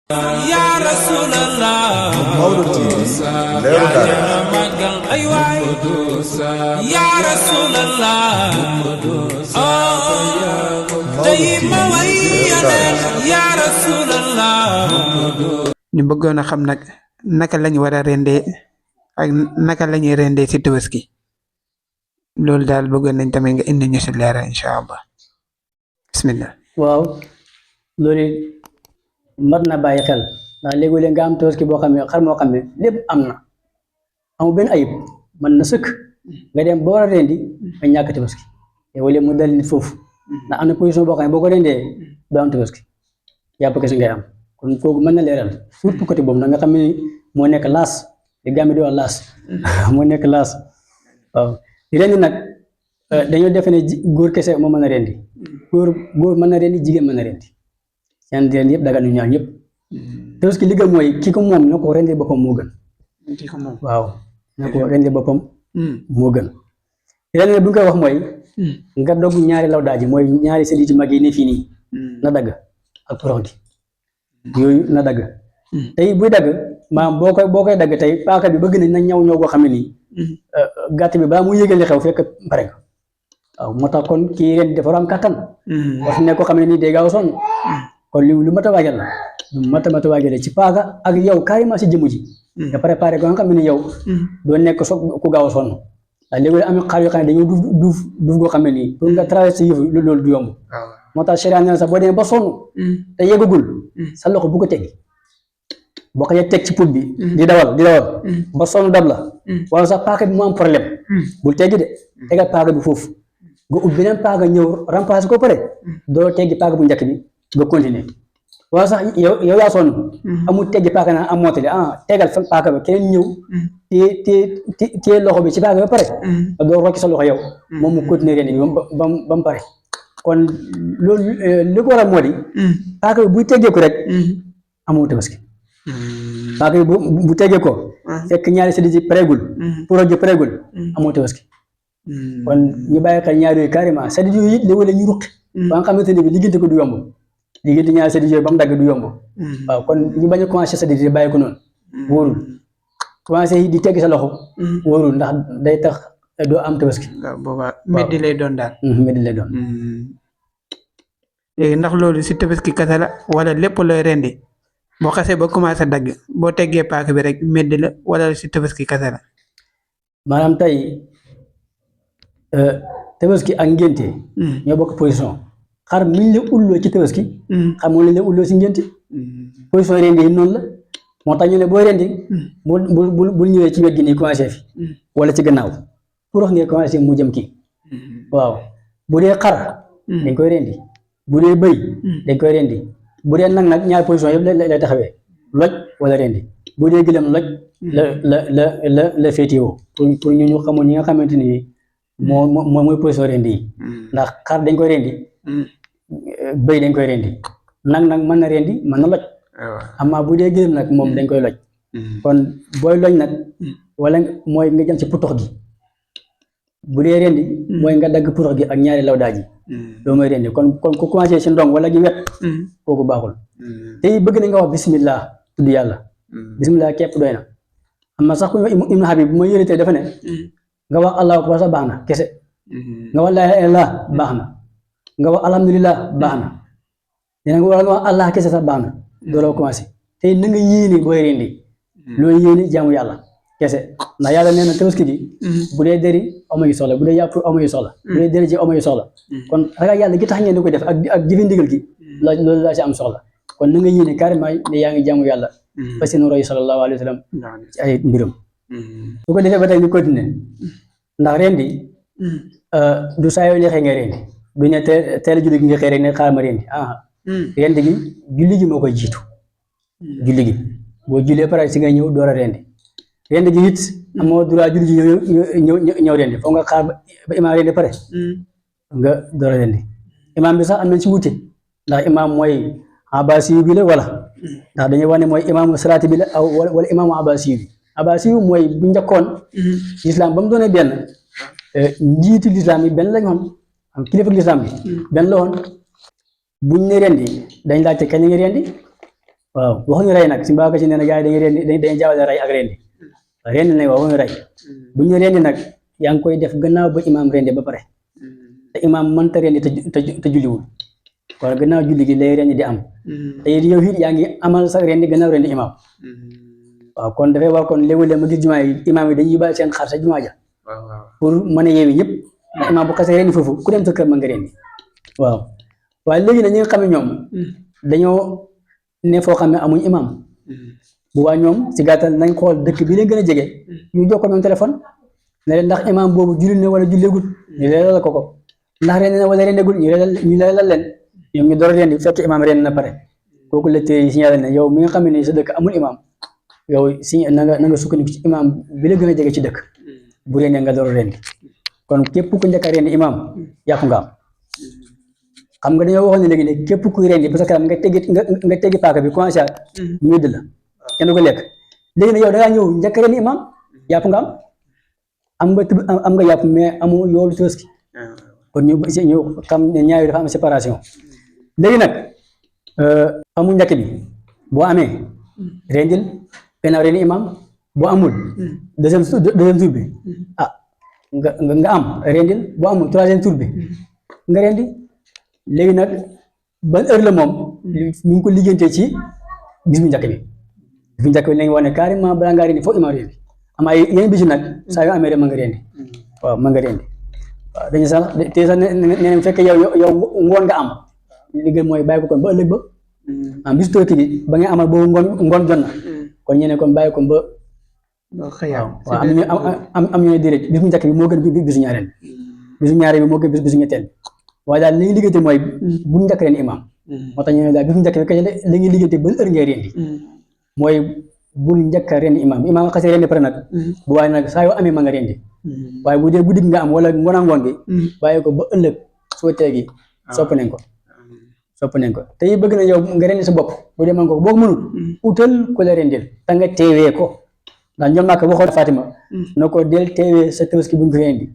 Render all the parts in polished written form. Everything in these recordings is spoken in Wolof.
Ya Rasulallah Maodo TV leeru daara magal ay waay ya Rasulallah tey ma way ya Rasulallah ñu bëggoon a xam nag naka lañ war a rendee ak naka lañuy rendee ci Tabaski loolu daal bëggoon nañ tamit nga indi ñu ci leeral incha allah bismillah. waaw loolu mat na bàyyi xel ndax léegi-léeg nga am Tabaski boo xam ne xar moo xam ne lépp am na amul benn ayib man na sëkk nga dem ba war a rendi nga ñàkk Tabaski te wala mu dal nit foofu ndax am na position boo xam ne boo ko rendee doo am Tabaski yàpp kese ngay am kon kooku mën na leeral surtout côté boobu nag nga xam ne moo nekk laas li gàmmi di wax laas moo nekk laas waaw di rendi nag dañoo defe ne góor kese moo mën a rendi góor mën na rendi jigéen mën na rendi seen rendi yëpp daga nu ñaar ñëpp Tabaski li gën mooy ki ko moom na ko rendee boppam moo gën waaw na ko rendee boppam moo gën rendi nag bu ñu koy wax mooy nga dog ñaari law daaji mooy ñaari sëli ci mag yi ne fii nii na dagg ak porox di yooyu na dagg tey buy dagg maanaam boo koy dagg tey paaka bi bëgg nañ na ñaw boo xam ne nii gàtt bi balaa mu yëgal li xew fekk pare nga waaw moo tax kon kii ren dafa am kattan wax ne ko xam ne nii day gaaw sonn kon lu mat a waajal la lu mat a waajal ci paaka ak yow carrément si jëmm ji nga préparé ko nga xam ne yow doo nekk ku gaaw a sonn waaye léegi am xaar yoo xam ne dañoo duuf goo xam ne nii pour nga traversé yëfu loolu du yomb moo tax sharia nee na sax boo demee ba sonn te yeggagul sa loxo bu ko teggi boo ko teg ci put bi di dawal ba sonn dab la wala sax paaka bi mu am problème bul teggi de tegal paaka bi foofu nga ubbi beneen paaka ñëw remplacé ko pare doo teggi paaka bu njëkk bi nga continuer wala sax yow yaa sonn amul teggi paaka naa am mottali tegal fa paaka bi keneen ñëw téye loxo bi ci paaka bi ba pare nga doo rocci sa loxo yow moom mu continuer ren bi ba mu pare kon loolu li ko waral moo di paaka bi buy teggee ko rek amoo Tabaski paaka bi bu teggee ko fekk ñaari sëli ji pareegul pour ji pareegul amoo Tabaski kon ñu bàyyi xel ñaari yooyu carrément sëli yooyu it léeg-léeg ñu ruqi ba nga xamante ne bi liggéeyante ko du yomb liggéeyante ñaari sëli yooyu ba mu dagg du yomb waaw kon ñu bañ a commencé sëli di bàyyi ko noonu wóorul commencé di tegg sa loxo wóorul ndax day tax doo am Tabaski waaw boobaa meddi lay doon daal meddi lay doon léegi ndax loolu si Tabaski kese la wala lépp looy rendi boo xasee ba commencé dagg boo teggee paaka bi rek meddi la wala si Tabaski kese la maanaam tey Tabaski ak ngénte ñoo bokk position xar miñ la ulloo ci Tabaski xam moom lañ la ulloo si ngénte position rendi yi noonu la moo tax ñu ne booy rendi bul ñëwee ci wet gi nii commencé fi wala ci gannaaw pour wax ngay commencé mu jëm kii waaw bu dee xar dañ koy rendi bu dee bëy dañ koy rendi bu dee nag ñaari position yëpp lay taxawee loj wala rendi bu dee gëlëm loj la féetewoo pour ñu xamul ñi nga xamante ni mooy position rendi yi ndax xar dañ koy rendi bëy dañ koy rendi nag mën na rendi mën na loj amma bu dee gëlëm nag moom dañ koy loj kon booy loj nag wala mooy nga jëm ci putox gi bu dee rendi mooy nga dagg putox gi ak ñaari law daaji loolu mooy rendi kon ku commencé si ndong wala gi wet kooku baaxul tey bëgg na nga wax bismillah tudd yàlla bismillah képp doy na amma sax ku Ibn Habib bu ma yëritee dafa ne nga wax allahu akbar sax baax na kese nga wax laa ilaaha illallaah baax na nga wax alhamdulillah baax na dina nga wax allah kese sax baax na dooloo commencé tey na nga yéene booy rendi loolu yéene jaamu yàlla kese ndax yàlla nee na Tabaski gi bu dee deri amu ngi soxla bu dee yàpp amu ngi soxla bu dee deri ji amu ngi soxla kon ragal yàlla gi tax ngeen di koy def ak jëfe ndigal gi loolu laa si am soxla kon na nga yéene carrément ne yaa ngi jaamu yàlla parce que nu roy sallallahu alayhi wa sallam ci ay mbiram su ko defee ba tey ñu continuer ndax rendi du saa yoo neexee ngay rendi du ne teel a julli gi nga xëy rek ne xaaral ma rendi rendi gi julli gi moo koy jiitu julli gi boo jullee pare si nga ñëw door a rendi rendi gi it amoo droit julli ji ñëw rendi foog nga xaar ba imaam rendi pare nga door a rendi imaam bi sax am nañ si wute ndax imaam mooy abasi bi la wala ndax dañuy wax ne mooy imaamu salaati bi la aw wala imaamu abasi bi abasi mooy bu njëkkoon lislaam ba mu doonee benn njiitu lislaam yi benn lañ woon am kilifa lislaam bi benn la woon buñ ne rendi dañ laajte kañ ngi rendi waaw waxuñu rey nag si mbaa ko ci nee na gars yi dañuy jaawale rey ak rendi rendi nag waxuñu rey bu ñu rendi nag yaa ngi koy def gannaaw ba imaam rendi ba pare te imaam mënta rendi te julliwul wala gannaaw julli gi lay rendi di am te yow it yaa ngi amal sa rendi gannaaw rendi imaam waaw kon dafay wax kon léeg-léeg ma gis jumaa yi imaam yi dañuy bàyyi seen xar sa jumaa ja pour mën a yeewi ñëpp ndax imaam bu xasee rendi foofu ku dem sa kër mën nga rendi waaw waaye léegi nag ñi nga xam ne ñoom dañoo ne foo xam ne amuñ imaam bu waa ñoom si gàttal nañ xool dëkk bi leen gën a jege ñu jox ko ñoom téléphone ne leen ndax imaam boobu julli na wala julleegul ñu leeral ko ndax rendi na wala rendegul ñu leeral leen ñoom ñu door a rendi fekk imaam rendi na pare kooku la téye signalé ne yow mi nga xam ne sa dëkk amul imaam yow si na nga sukkandiku ci imaam bi la gën a jege ci dëkk bu rendee nga door a rendi kon képp ku njëkk a rendi imaam yàqu nga am xam nga dañoo waxoon ne léegi ne képp kuy rendi ba sa kanam nga teggi paaka bi commencé ñu wédd la kenn du ko lekk léegi nag yow da ngaa ñëw njëkk a rendi imaam yàpp nga am nga yàpp mais amoo yoolu Tabaski kon ñu xam ne ñaari dafa am séparation léegi nag amul njëkk bi boo amee rendil gannaaw rendi imaam boo amul deuxième tour bi nga am rendil boo amul troisième tour bi nga rendi léegi nag ban heure la moom ñu ngi ko liggéeyantee ci bis bu njëkk bi bis bu njëkk bi lañu wax ne carrément balaa ngaa rendi foog imaam rendi am ay yeneen bis nag saa yoo amee rek mën nga rendi waaw mën nga rendi waaw dañu sax te sax nee na fekk yow ngoon nga am li gën mooy bàyyi ko kon ba ëllëg ba am bis Tabaski bi ba nga amal boobu ngoon jot na kon ñu ne kon bàyyi ko ba waaw am ñu ne déedéet bis bu njëkk bi moo gën bisu ñaareel bisu ñaareel bi moo gën bisu ñetteel waaye daal li ñuy liggéeyante mooy bu njëkk ren imaam moo tax ñu ne daal bisu njëkk bi kay la ñuy liggéeyante ban heure ngay rendi mooy bul njëkk a rendi imaam xasee rendi pare nag bu waaye nag saa yoo amee ma nga rendi waaye bu dee guddi nga am wala ngoon gi bàyyi ko ba ëllëg soo teegi sopp nañ ko te yi bëgg na yow nga rendi sa bopp bu dee mën ko boo ko mënul utal ku la rendil te nga teewee ko ndax ñoom maaka waxoon Fatima na ko del teewee sa Tabaski buñ ko rendi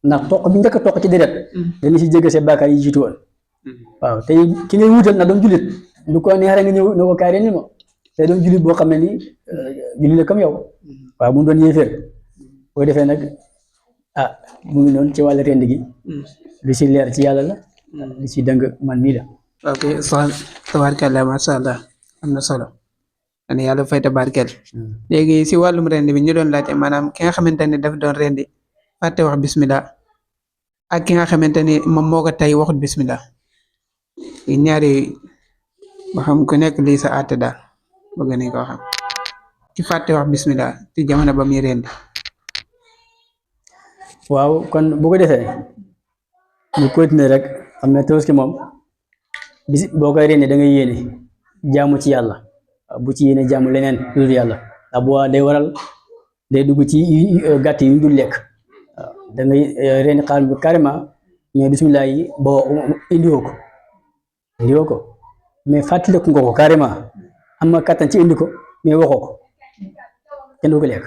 ndax toq bi njëkk a toq ci deret dañu si jégg see bàkkaar yi jiitu woon waaw te ki ngay wutal na doon jullit lu ko neexee nga ñëw ne ko kaay rendi ma te doon jullit boo xam ne ni jullit la comme yow waaw bu mu doon yéeféer boo defee nag mu ngi noonu ci wàllu rend gi lu si leer ci yàlla la lu si dëng man mii la ok tabaarkalla masha Allah am na solo ana yàlla fay tabaarkel léegi si wàllum rendi bi ñu doon laajte maanaam ki nga xamante ne daf doon rendi fàtte wax bismillah ak ki nga xamante ni moom moo ko tey waxut bismillah ñaari ba xam ku nekk lii sa àtte daal bëgg nañ koo xam ki fàtte wax bismillah ci jamono ba muy rendi waaw kon bu ko defee ñu continuer rek xam ne Tabaski moom bis boo koy rendi da ngay yéene jaamu ci yàlla bu ci yéene jaamu leneen lu dul yàlla ndax bu day waral day dugg ci gàtt yi ñu dul lekk da ngay rendi xaar bi carrément ñooy bismillah yi boo indiwoo ko mais fàttaliku nga ko carrément am nga kattan ci indi ko mais waxoo ko kenn du ko lekk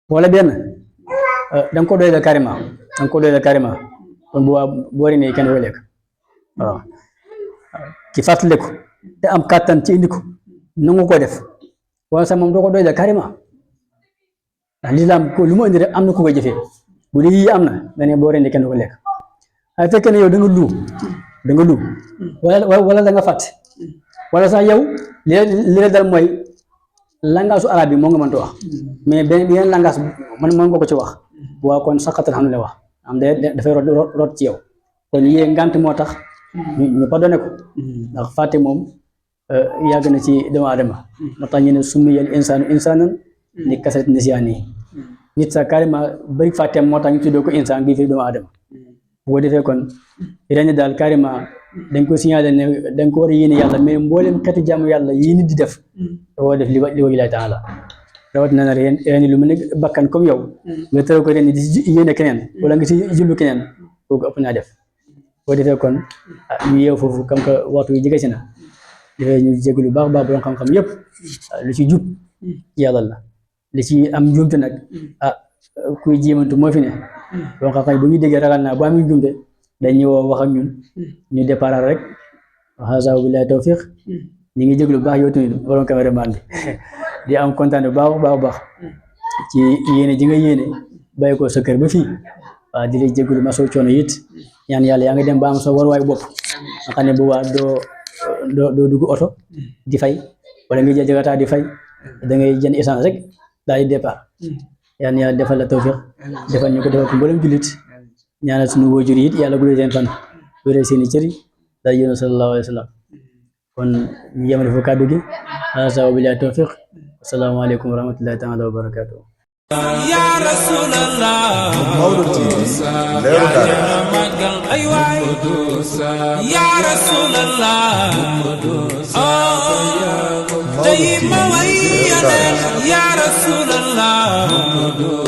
wala benn da nga ko doy la carrément kon boo rendee kenn du ko lekk waaw ci fàttaliku te am kattan ci indi ko nangu ko def wala sax moom doo ko doy la carrément ndax lislaam ko lu mu indi rek am na ku koy jëfee bu dee yii am na nga ne boo rendee kenn du ko lekk ay fekkee ne yow da nga lu wala da nga fàtte wala sax yow li la dal mooy langage su arabe bi moo nga mënta wax mais beneen langage mën nga ko ci wax waaw kon saxatal xam ne la wax am dafay rot ci yow kon yee ngant moo tax ñu pardonné ko ndax fàtte moom yàgg na ci doomu aadama moo tax ñu ne summiyal insaanu insaanan li kasrati nisyaani nit sax carrément bari fàtteem moo tax ñu tuddee ko insaan gi fi doomu aadama bu ko defee kon ren daal carrément dañ ko signalé ne dañ ko war a yéene yàlla mais mboolem xeetu jaamu yàlla yi nit di def dafoo def li wajhi taala rawat na ne ren lu mel ne bakkan comme yow nga tëral ko ren di yéene keneen wala nga si jublu keneen kooku ëpp naa def boo defee kon ñu yeew foofu comme que waxtu yi jege si na dafay ñu jégalu baax borom xam-xam yëpp lu ci jub yàlla la li ci am njuumte nag kuy jéemantu moo fi ne borom xam-xam bu ñu déggee ragal naa bu am njuumte dañ ñëw wax ak ñun ñu départ rek wa haza billahi tawfiq ñu ngi jéglu bu baax yow tamit borom caméraman bi di am kontaan bu baax ci yéene ji nga yéene bàyyi ko sa kër ba fii waaw di lay jéglu ma soo coono it ñaan yàlla yaa ngi dem ba am sa waruwaay bopp nga xam ne bu waa doo dugg oto di fay wala nga jël jagataa di fay da ngay jënd essence rek daal di départ yaan yàlla defal la tawfiq defal ñu ko defal ko mboolem jullit ñaanal suñu waajur yi it yàlla guddee seen fan wéral seeni cëri daal yéen sallallahu alayhi wa sallam kon ñu yemale fa kàddu gi hasa wa billahi tawfiq asalaamaaleykum wa rahmatullahi taala wa barakatuh ya rasulallah Maodo TV leeru dara magal ay waay ya rasulallah tey ma way ya rasulallah